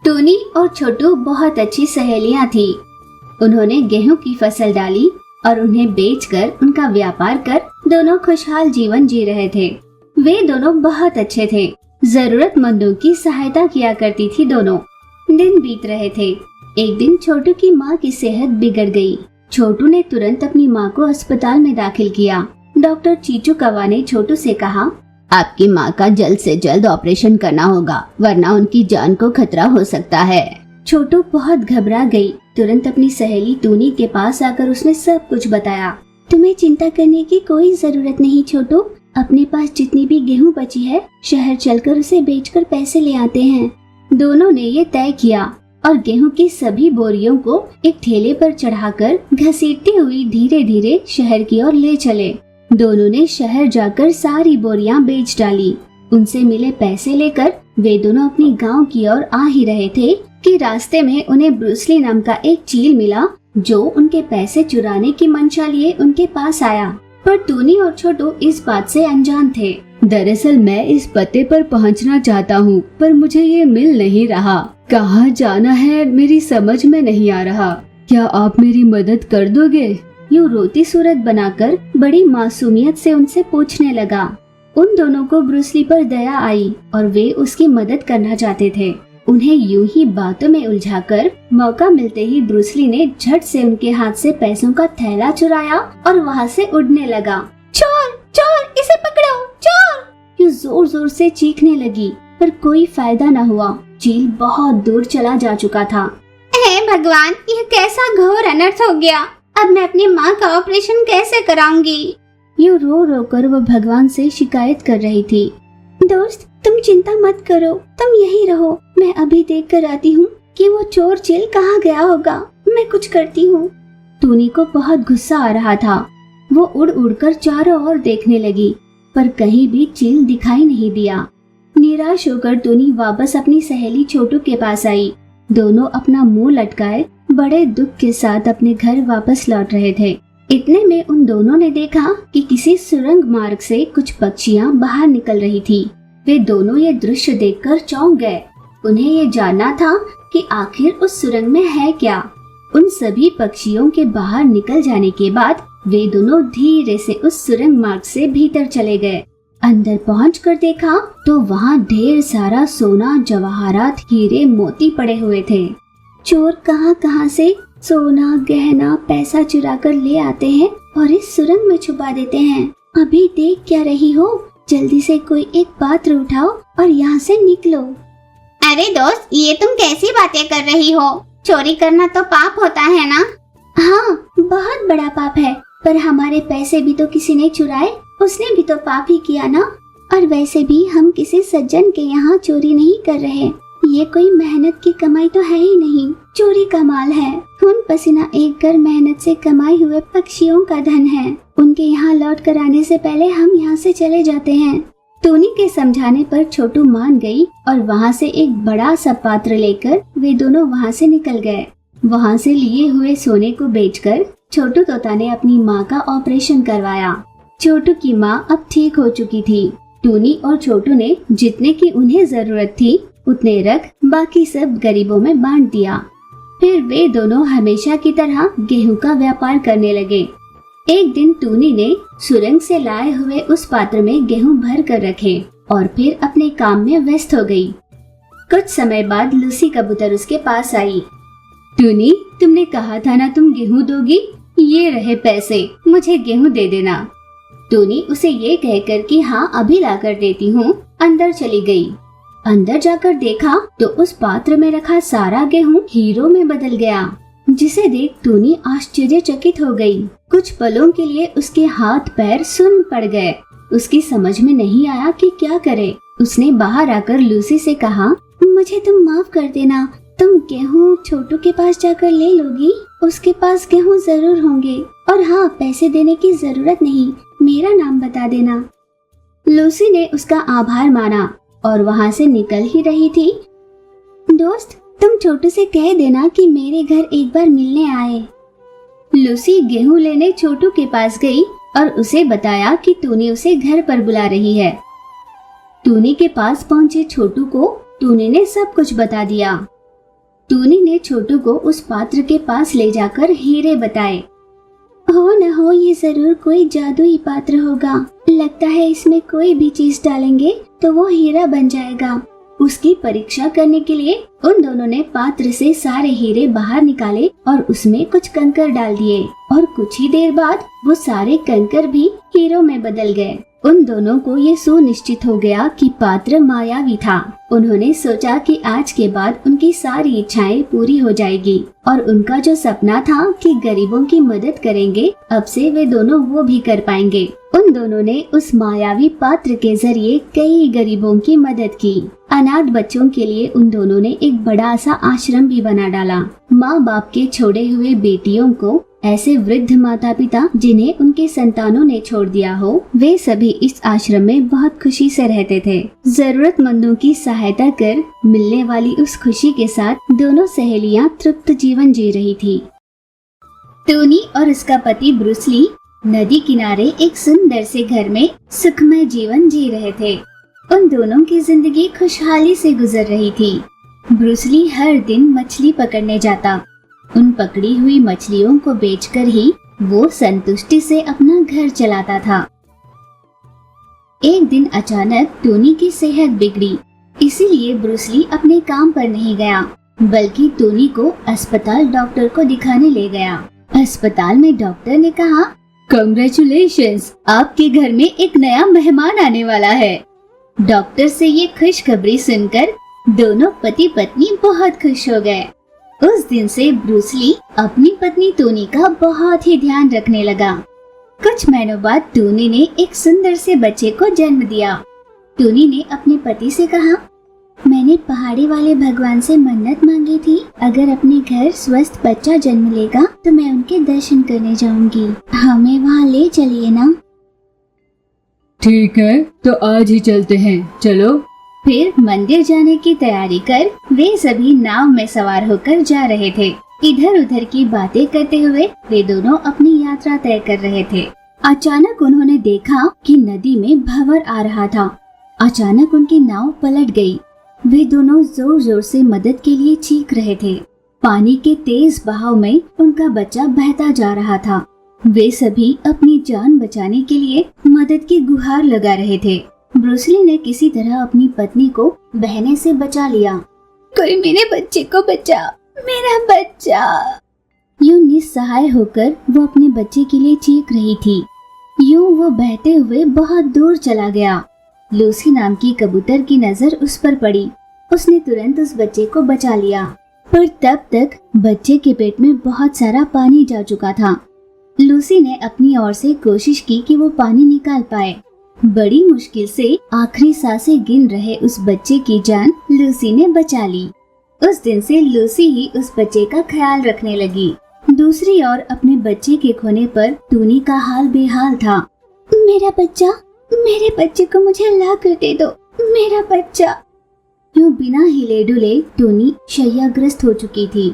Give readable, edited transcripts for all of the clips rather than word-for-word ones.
टूनी और छोटू बहुत अच्छी सहेलियां थी। उन्होंने गेहूं की फसल डाली और उन्हें बेचकर उनका व्यापार कर दोनों खुशहाल जीवन जी रहे थे। वे दोनों बहुत अच्छे थे। जरूरतमंदों की सहायता किया करती थी दोनों। दिन बीत रहे थे। एक दिन छोटू की माँ की सेहत बिगड़ गई। छोटू ने तुरंत अपनी माँ को अस्पताल में दाखिल किया। डॉक्टर चीचू कौवा ने छोटू से कहा, आपकी माँ का जल्द से जल्द ऑपरेशन करना होगा, वरना उनकी जान को खतरा हो सकता है। छोटू बहुत घबरा गई। तुरंत अपनी सहेली टूनी के पास आकर उसने सब कुछ बताया। तुम्हें चिंता करने की कोई जरूरत नहीं छोटू, अपने पास जितनी भी गेहूं बची है शहर चलकर उसे बेचकर पैसे ले आते हैं। दोनों ने ये तय किया और गेहूं की सभी बोरियों को एक ठेले पर चढ़ाकर घसीटती हुई धीरे धीरे शहर की ओर ले चले। दोनों ने शहर जाकर सारी बोरियां बेच डाली। उनसे मिले पैसे लेकर वे दोनों अपनी गांव की ओर आ ही रहे थे कि रास्ते में उन्हें ब्रूसली नाम का एक चील मिला जो उनके पैसे चुराने की मंशा लिए उनके पास आया। पर टूनी और छोटू इस बात से अनजान थे। दरअसल मैं इस पते पर पहुंचना चाहता हूँ, पर मुझे ये मिल नहीं रहा। कहाँ जाना है मेरी समझ में नहीं आ रहा। क्या आप मेरी मदद कर दोगे? यूँ रोती सूरत बनाकर बड़ी मासूमियत से उनसे पूछने लगा। उन दोनों को ब्रूसली पर दया आई और वे उसकी मदद करना चाहते थे। उन्हें यूं ही बातों में उलझाकर मौका मिलते ही ब्रूसली ने झट से उनके हाथ से पैसों का थैला चुराया और वहाँ से उड़ने लगा। चोर चोर, इसे पकड़ो, चोर! यूं जोर जोर से चीखने लगी, पर कोई फायदा न हुआ। चील बहुत दूर चला जा चुका था। हे भगवान, यह कैसा घोर अनर्थ हो गया। अब मैं अपनी माँ का ऑपरेशन कैसे कराऊंगी? यूं रो रो कर वो भगवान से शिकायत कर रही थी। दोस्त, तुम चिंता मत करो, तुम यहीं रहो। मैं अभी देख कर आती हूँ कि वो चोर चील कहाँ गया होगा। मैं कुछ करती हूँ। टूनी को बहुत गुस्सा आ रहा था। वो उड़ उड़कर चारों ओर देखने लगी, पर कहीं भी चील दिखाई नहीं दिया। निराश होकर टूनी वापस अपनी सहेली छोटू के पास आई। दोनों अपना मुंह लटकाए बड़े दुख के साथ अपने घर वापस लौट रहे थे। इतने में उन दोनों ने देखा कि किसी सुरंग मार्ग से कुछ पक्षियां बाहर निकल रही थी। वे दोनों ये दृश्य देखकर चौंक गए। उन्हें ये जानना था कि आखिर उस सुरंग में है क्या। उन सभी पक्षियों के बाहर निकल जाने के बाद वे दोनों धीरे से उस सुरंग मार्ग से भीतर चले गए। अंदर पहुंचकर देखा तो वहाँ ढेर सारा सोना, जवाहरात, हीरे, मोती पड़े हुए थे। चोर कहाँ से सोना, गहना, पैसा चुरा कर ले आते हैं और इस सुरंग में छुपा देते हैं। अभी देख क्या रही हो? जल्दी से कोई एक पात्र उठाओ और यहाँ से निकलो। अरे दोस्त, ये तुम कैसी बातें कर रही हो? चोरी करना तो पाप होता है ना? हाँ, बहुत बड़ा पाप है, पर हमारे पैसे भी तो किसी ने चुराए, उसने भी तो पाप ही किया ना। और वैसे भी हम किसी सज्जन के यहाँ चोरी नहीं कर रहे। ये कोई मेहनत की कमाई तो है ही नहीं, चोरी का माल है। खून पसीना एक कर मेहनत से कमाए हुए पक्षियों का धन है। उनके यहाँ लौट कर आने से पहले हम यहाँ से चले जाते हैं। टूनी के समझाने पर छोटू मान गई और वहाँ से एक बड़ा सा पात्र लेकर वे दोनों वहाँ से निकल गए। वहाँ से लिए हुए सोने को बेचकर छोटू तोता ने अपनी माँ का ऑपरेशन करवाया। छोटू की माँ अब ठीक हो चुकी थी। टूनी और छोटू ने जितने की उन्हें जरूरत थी उतने रख बाकी सब गरीबों में बांट दिया। फिर वे दोनों हमेशा की तरह गेहूं का व्यापार करने लगे। एक दिन टूनी ने सुरंग से लाए हुए उस पात्र में गेहूं भर कर रखे और फिर अपने काम में व्यस्त हो गई। कुछ समय बाद लूसी कबूतर उसके पास आई। टूनी, तुमने कहा था ना तुम गेहूं दोगी, ये रहे पैसे, मुझे गेहूं दे देना। टूनी उसे ये कहकर कि हाँ अभी लाकर देती हूँ, अंदर चली गई। अंदर जाकर देखा तो उस पात्र में रखा सारा गेहूं हीरो में बदल गया, जिसे देख टूनी आश्चर्यचकित हो गई। कुछ पलों के लिए उसके हाथ पैर सुन्न पड़ गए। उसकी समझ में नहीं आया कि क्या करे। उसने बाहर आकर लूसी से कहा, मुझे तुम माफ कर देना, तुम गेहूं छोटू के पास जाकर ले लोगी? उसके पास गेहूं जरूर होंगे, और हाँ, पैसे देने की जरूरत नहीं, मेरा नाम बता देना। लूसी ने उसका आभार माना और वहाँ से निकल ही रही थी। दोस्त, तुम छोटू से कह देना कि मेरे घर एक बार मिलने आए। लूसी गेहूं लेने छोटू के पास गई और उसे बताया कि टूनी उसे घर पर बुला रही है। टूनी के पास पहुंचे छोटू को टूनी ने सब कुछ बता दिया। टूनी ने छोटू को उस पात्र के पास ले जाकर हीरे बताए। हो न हो ये जरूर कोई जादुई पात्र होगा, लगता है इसमें कोई भी चीज डालेंगे तो वो हीरा बन जाएगा। उसकी परीक्षा करने के लिए उन दोनों ने पात्र से सारे हीरे बाहर निकाले और उसमें कुछ कंकर डाल दिए और कुछ ही देर बाद वो सारे कंकर भी हीरों में बदल गए। उन दोनों को ये सुनिश्चित हो गया कि पात्र मायावी था। उन्होंने सोचा कि आज के बाद उनकी सारी इच्छाएं पूरी हो जाएगी और उनका जो सपना था कि गरीबों की मदद करेंगे, अब से वे दोनों वो भी कर पाएंगे। उन दोनों ने उस मायावी पात्र के जरिए कई गरीबों की मदद की। अनाथ बच्चों के लिए उन दोनों ने एक बड़ा सा आश्रम भी बना डाला। माँ बाप के छोड़े हुए बेटियों को, ऐसे वृद्ध माता पिता जिन्हें उनके संतानों ने छोड़ दिया हो, वे सभी इस आश्रम में बहुत खुशी से रहते थे। जरूरतमंदों की सहायता कर मिलने वाली उस खुशी के साथ दोनों सहेलियां तृप्त जीवन जी रही थी। टूनी और उसका पति ब्रूस ली नदी किनारे एक सुंदर से घर में सुखमय जीवन जी रहे थे। उन दोनों की जिंदगी खुशहाली से गुजर रही थी। ब्रूस ली हर दिन मछली पकड़ने जाता। उन पकड़ी हुई मछलियों को बेचकर ही वो संतुष्टि से अपना घर चलाता था। एक दिन अचानक टोनी की सेहत बिगड़ी, इसीलिए ब्रूस ली अपने काम पर नहीं गया, बल्कि टोनी को अस्पताल डॉक्टर को दिखाने ले गया। अस्पताल में डॉक्टर ने कहा, कांग्रेचुलेशंस, आपके घर में एक नया मेहमान आने वाला है। डॉक्टर से ये खुशखबरी सुनकर दोनों पति पत्नी बहुत खुश हो गए। उस दिन से ब्रूस ली अपनी पत्नी टोनी का बहुत ही ध्यान रखने लगा। कुछ महीनों बाद टोनी ने एक सुंदर से बच्चे को जन्म दिया। टोनी ने अपने पति से कहा, मैंने पहाड़ी वाले भगवान से मन्नत मांगी थी, अगर अपने घर स्वस्थ बच्चा जन्म लेगा तो मैं उनके दर्शन करने जाऊंगी, हमें वहाँ ले चलिए ना। ठीक है, तो आज ही चलते हैं, चलो। फिर मंदिर जाने की तैयारी कर वे सभी नाव में सवार होकर जा रहे थे। इधर उधर की बातें करते हुए वे दोनों अपनी यात्रा तय कर रहे थे। अचानक उन्होंने देखा कि नदी में भंवर आ रहा था। अचानक उनकी नाव पलट गई। वे दोनों जोर जोर से मदद के लिए चीख रहे थे। पानी के तेज बहाव में उनका बच्चा बहता जा रहा था। वे सभी अपनी जान बचाने के लिए मदद की गुहार लगा रहे थे। ब्रूस ली ने किसी तरह अपनी पत्नी को बहने से बचा लिया। कोई मेरे बच्चे को बचा, मेरा बच्चा। यूं निस्सहाय होकर वो अपने बच्चे के लिए चीख रही थी। यूं वो बहते हुए बहुत दूर चला गया। लूसी नाम की कबूतर की नजर उस पर पड़ी। उसने तुरंत उस बच्चे को बचा लिया, पर तब तक बच्चे के पेट में बहुत सारा पानी जा चुका था। लूसी ने अपनी ओर से कोशिश की कि वो पानी निकाल पाए। बड़ी मुश्किल से आखिरी सांसें गिन रहे उस बच्चे की जान लूसी ने बचा ली। उस दिन से लूसी ही उस बच्चे का ख्याल रखने लगी। दूसरी ओर अपने बच्चे के खोने पर टूनी का हाल बेहाल था। मेरा बच्चा, मेरे बच्चे को मुझे ला कर दे दो, मेरा बच्चा। यूं बिना हिले डुले टूनी शैय्याग्रस्त हो चुकी थी।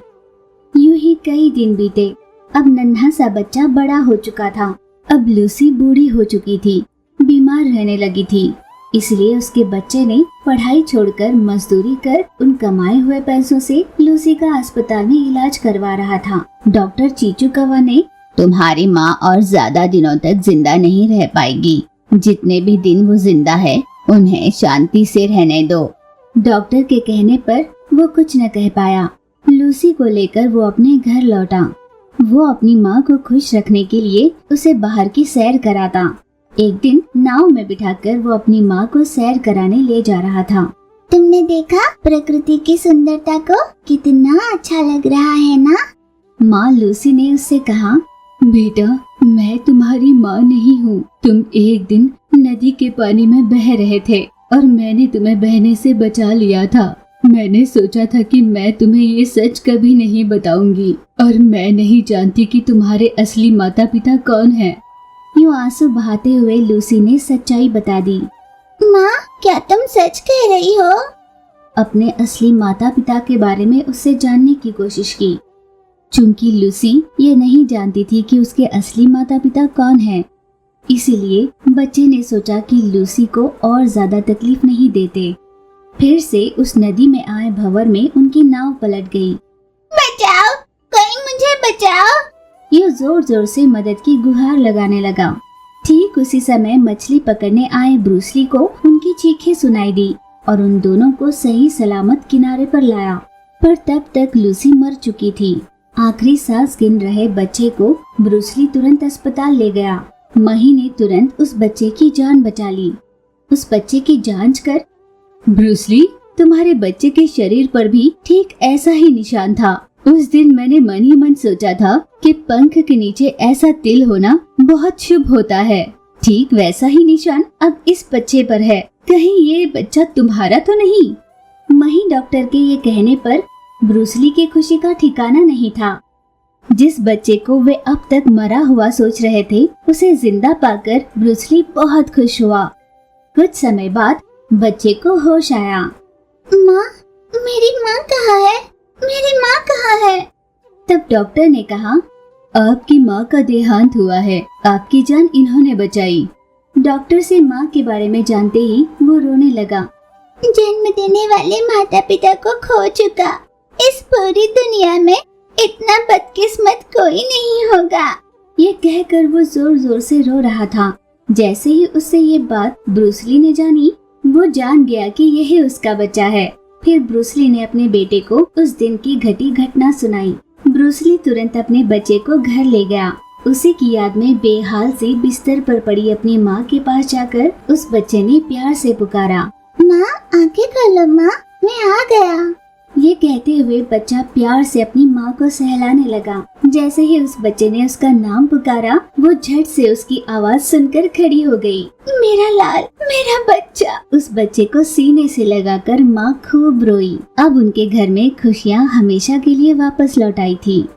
यूं ही कई दिन बीते। अब नन्हा सा बच्चा बड़ा हो चुका था। अब लूसी बूढ़ी हो चुकी थी, बीमार रहने लगी थी। इसलिए उसके बच्चे ने पढ़ाई छोड़कर मजदूरी कर उन कमाए हुए पैसों से लूसी का अस्पताल में इलाज करवा रहा था। डॉक्टर चीचू कौवा ने, तुम्हारी माँ और ज्यादा दिनों तक जिंदा नहीं रह पाएगी। जितने भी दिन वो जिंदा है उन्हें शांति से रहने दो। डॉक्टर के कहने पर वो कुछ न कह पाया। लूसी को लेकर वो अपने घर लौटा। वो अपनी माँ को खुश रखने के लिए उसे बाहर की सैर कराता। एक दिन नाव में बिठाकर वो अपनी माँ को सैर कराने ले जा रहा था। तुमने देखा प्रकृति की सुंदरता को, कितना अच्छा लग रहा है ना? माँ लूसी ने उससे कहा, बेटा मैं तुम्हारी माँ नहीं हूँ। तुम एक दिन नदी के पानी में बह रहे थे और मैंने तुम्हें बहने से बचा लिया था। मैंने सोचा था कि मैं तुम्हें ये सच कभी नहीं बताऊंगी और मैं नहीं जानती कि तुम्हारे असली माता पिता कौन हैं। यूं आंसू बहाते हुए लूसी ने सच्चाई बता दी। माँ, क्या तुम सच कह रही हो? अपने असली माता पिता के बारे में उससे जानने की कोशिश की। चूंकि लूसी ये नहीं जानती थी कि उसके असली माता पिता कौन हैं, इसीलिए बच्चे ने सोचा कि लूसी को और ज्यादा तकलीफ नहीं देते। फिर से उस नदी में आए भंवर में उनकी नाव पलट गई। बचाओ, कोई मुझे बचाओ। ये जोर जोर से मदद की गुहार लगाने लगा। ठीक उसी समय मछली पकड़ने आए ब्रूस ली को उनकी चीखें सुनाई दी और उन दोनों को सही सलामत किनारे पर लाया। पर तब तक लूसी मर चुकी थी। आखिरी सांस गिन रहे बच्चे को ब्रूस ली तुरंत अस्पताल ले गया। मही ने तुरंत उस बच्चे की जान बचा ली। उस बच्चे की जांच कर, ब्रूस ली, तुम्हारे बच्चे के शरीर पर भी ठीक ऐसा ही निशान था। उस दिन मैंने मन ही मन सोचा था कि पंख के नीचे ऐसा तिल होना बहुत शुभ होता है। ठीक वैसा ही निशान अब इस बच्चे पर है। कहीं ये बच्चा तुम्हारा तो नहीं? मही डॉक्टर के ये कहने पर ब्रूस ली की खुशी का ठिकाना नहीं था। जिस बच्चे को वे अब तक मरा हुआ सोच रहे थे, उसे जिंदा पाकर ब्रूस ली बहुत खुश हुआ। कुछ समय बाद बच्चे को होश आया। माँ, मेरी माँ कहाँ है? मेरी माँ कहाँ है? तब डॉक्टर ने कहा, आपकी माँ का देहांत हुआ है, आपकी जान इन्होंने बचाई। डॉक्टर से माँ के बारे में जानते ही वो रोने लगा। जन्म देने वाले माता पिता को खो चुका। इस पूरी दुनिया में इतना बदकिस्मत कोई नहीं होगा। ये कहकर वो जोर जोर से रो रहा था। जैसे ही उससे ये बात ब्रूस ली ने जानी, वो जान गया कि यही उसका बच्चा है। फिर ब्रूस ली ने अपने बेटे को उस दिन की घटी घटना सुनाई। ब्रूस ली तुरंत अपने बच्चे को घर ले गया। उसी की याद में बेहाल से बिस्तर पर पड़ी अपनी माँ के पास जाकर उस बच्चे ने प्यार से पुकारा, माँ, आंखें खोलो माँ, मैं आ गया। ये कहते हुए बच्चा प्यार से अपनी माँ को सहलाने लगा। जैसे ही उस बच्चे ने उसका नाम पुकारा, वो झट से उसकी आवाज सुनकर खड़ी हो गई। मेरा लाल, मेरा बच्चा। उस बच्चे को सीने से लगाकर माँ खूब रोई। अब उनके घर में खुशियाँ हमेशा के लिए वापस लौट आई थी।